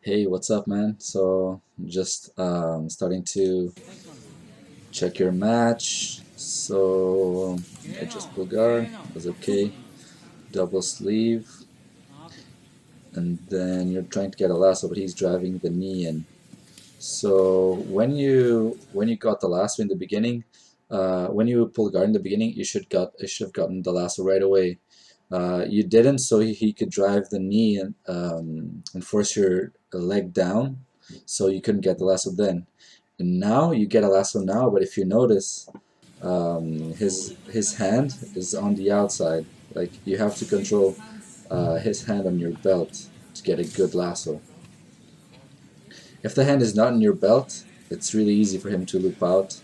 Hey, what's up, man? So, just starting to check your match. So, I just pull guard, was okay. Double sleeve, and then you're trying to get a lasso, but he's driving the knee in. So, when you got the lasso in the beginning, when you pull guard in the beginning, you should have gotten the lasso right away. You didn't, so he could drive the knee and force your leg down, so you couldn't get the lasso then. And now you get a lasso now, but if you notice, his hand is on the outside. Like you have to control his hand on your belt to get a good lasso. If the hand is not in your belt, it's really easy for him to loop out,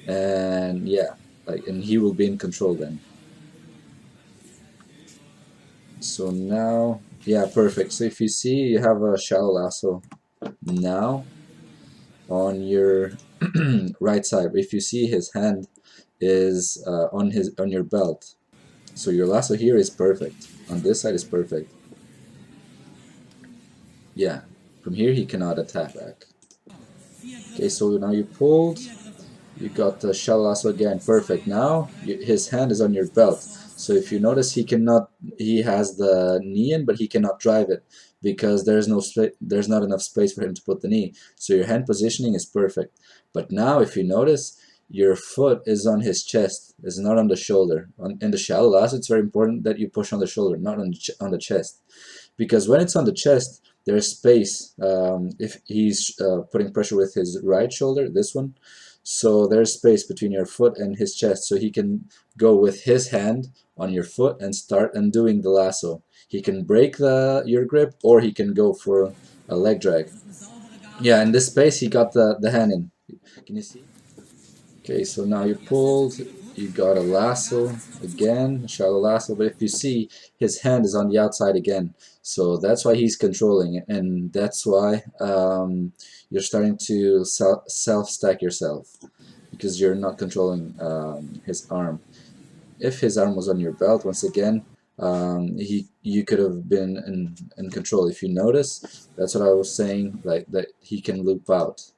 and yeah, and he will be in control then. So now, yeah, perfect. So if you see, you have a shallow lasso now on your right side. If you see, his hand is on your belt. So your lasso here is perfect. On this side is perfect. Yeah, from here he cannot attack back. Okay, so now you pulled. You got the shallow lasso again. Perfect. Now his hand is on your belt. So if you notice, he has the knee in, but he cannot drive it because there's not enough space for him to put the knee. So your hand positioning is perfect. But now if you notice, your foot is on his chest, is not on the shoulder. In the shallow lasso, it's very important that you push on the shoulder, not on the chest. Because when it's on the chest, there's space. If he's putting pressure with his right shoulder, this one, so there's space between your foot and his chest, so he can go with his hand on your foot and start undoing the lasso. He can break your grip, or he can go for a leg drag. Yeah, in this space he got the hand in. Can you see? Okay, so now you pulled, you got a lasso again, a shallow lasso, but if you see, his hand is on the outside again. So that's why he's controlling it, and that's why you're starting to self-stack yourself, because you're not controlling his arm. If his arm was on your belt, once again, you could have been in control. If you notice, that's what I was saying, like that he can loop out.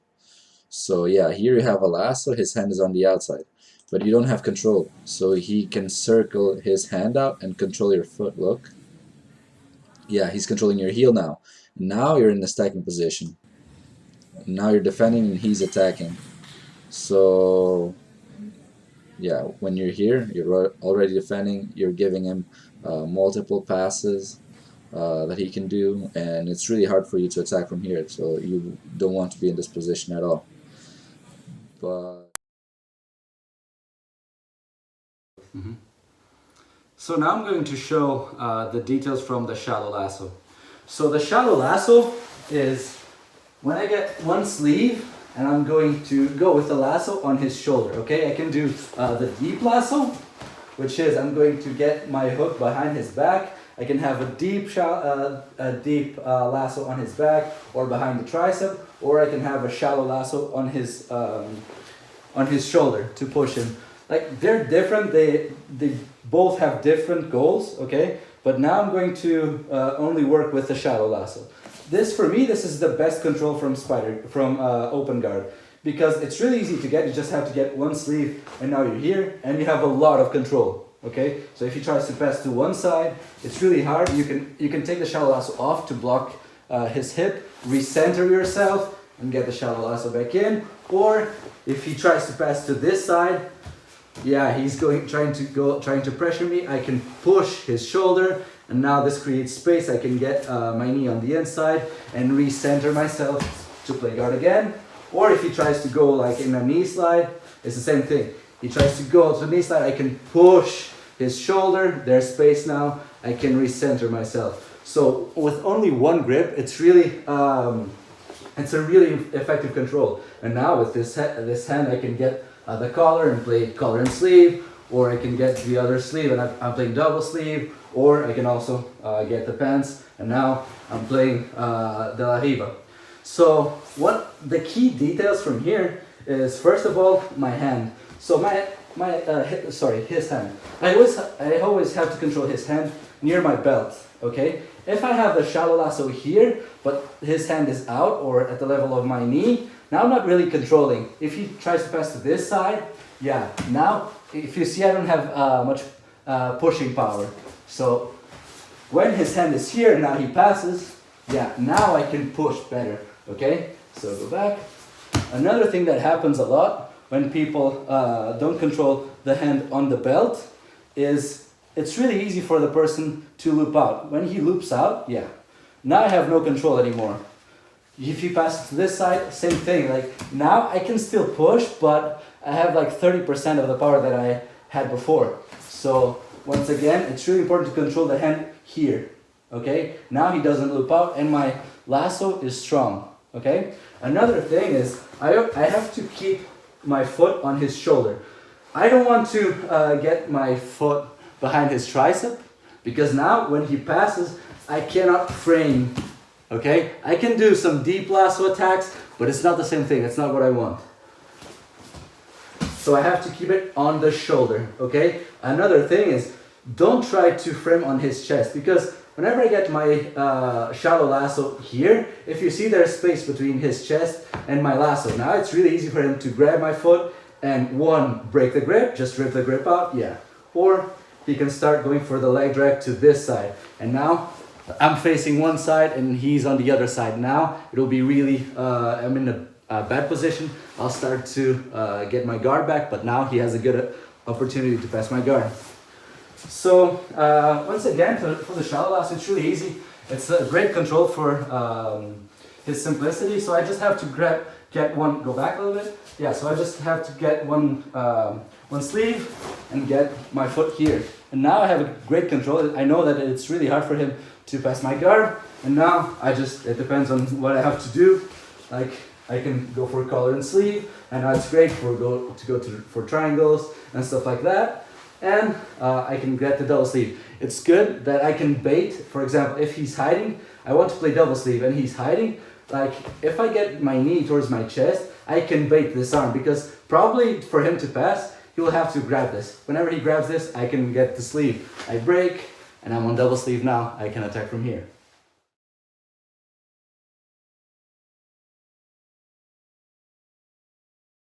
So yeah, here you have a lasso, his hand is on the outside, but you don't have control. So he can circle his hand out and control your foot, look. Yeah, he's controlling your heel now. Now you're in the stacking position. Now you're defending and he's attacking. So yeah, when you're here, you're already defending, you're giving him multiple passes that he can do, and it's really hard for you to attack from here, so you don't want to be in this position at all. But So now I'm going to show the details from the shallow lasso. So the shallow lasso is when I get one sleeve and I'm going to go with the lasso on his shoulder, okay? I can do the deep lasso, which is I'm going to get my hook behind his back. I can have a deep lasso on his back or behind the tricep, or I can have a shallow lasso on his shoulder to push him. Like, they're different, they both have different goals, okay? But now I'm going to only work with the shallow lasso. For me, this is the best control from open guard, because it's really easy to get. You just have to get one sleeve, and now you're here, and you have a lot of control, okay? So if he tries to pass to one side, it's really hard. You can take the shallow lasso off to block his hip, recenter yourself, and get the shallow lasso back in. Or if he tries to pass to this side, yeah, he's trying to pressure me. I can push his shoulder, and now this creates space. I can get my knee on the inside and recenter myself to play guard again. Or if he tries to go like in a knee slide, it's the same thing. He tries to go to the knee slide, I can push his shoulder. There's space now. I can recenter myself. So with only one grip, it's a really effective control. And now with this hand, I can get the collar and play collar and sleeve, or I can get the other sleeve and I'm playing double sleeve, or I can also get the pants, and now I'm playing de la riva. So what the key details from here is, first of all, my hand. So his hand. I always have to control his hand near my belt, okay? If I have the shallow lasso here, but his hand is out or at the level of my knee, now I'm not really controlling. If he tries to pass to this side, yeah, now if you see I don't have much pushing power. So when his hand is here, now he passes, yeah, now I can push better, okay? So go back. Another thing that happens a lot when people don't control the hand on the belt is it's really easy for the person to loop out. When he loops out, yeah, now I have no control anymore. If he passes to this side, same thing. Like now I can still push, but I have like 30% of the power that I had before. So once again, it's really important to control the hand here. Okay, now he doesn't loop out and my lasso is strong. Okay, another thing is I have to keep my foot on his shoulder. I don't want to get my foot behind his tricep because now when he passes, I cannot frame. Okay, I can do some deep lasso attacks, but it's not the same thing. It's not what I want. So I have to keep it on the shoulder. Okay, another thing is don't try to frame on his chest because whenever I get my shallow lasso here, if you see there's space between his chest and my lasso, now it's really easy for him to grab my foot and one, break the grip, just rip the grip out, yeah. Or he can start going for the leg drag to this side. And now I'm facing one side and he's on the other side. Now it'll be really, I'm in a bad position. I'll start to get my guard back, but now he has a good opportunity to pass my guard. So once again, for the shallow lasso, it's really easy. It's a great control for his simplicity. So I just have to get one, go back a little bit. Yeah, so I just have to get one sleeve and get my foot here. And now I have a great control. I know that it's really hard for him to pass my guard. And now it depends on what I have to do. Like I can go for a collar and sleeve, and now it's great for triangles and stuff like that. And I can get the double sleeve. It's good that I can bait. For example, if he's hiding, I want to play double sleeve and he's hiding. Like if I get my knee towards my chest, I can bait this arm because probably for him to pass, he will have to grab this. Whenever he grabs this, I can get the sleeve. I break and I'm on double sleeve now. I can attack from here.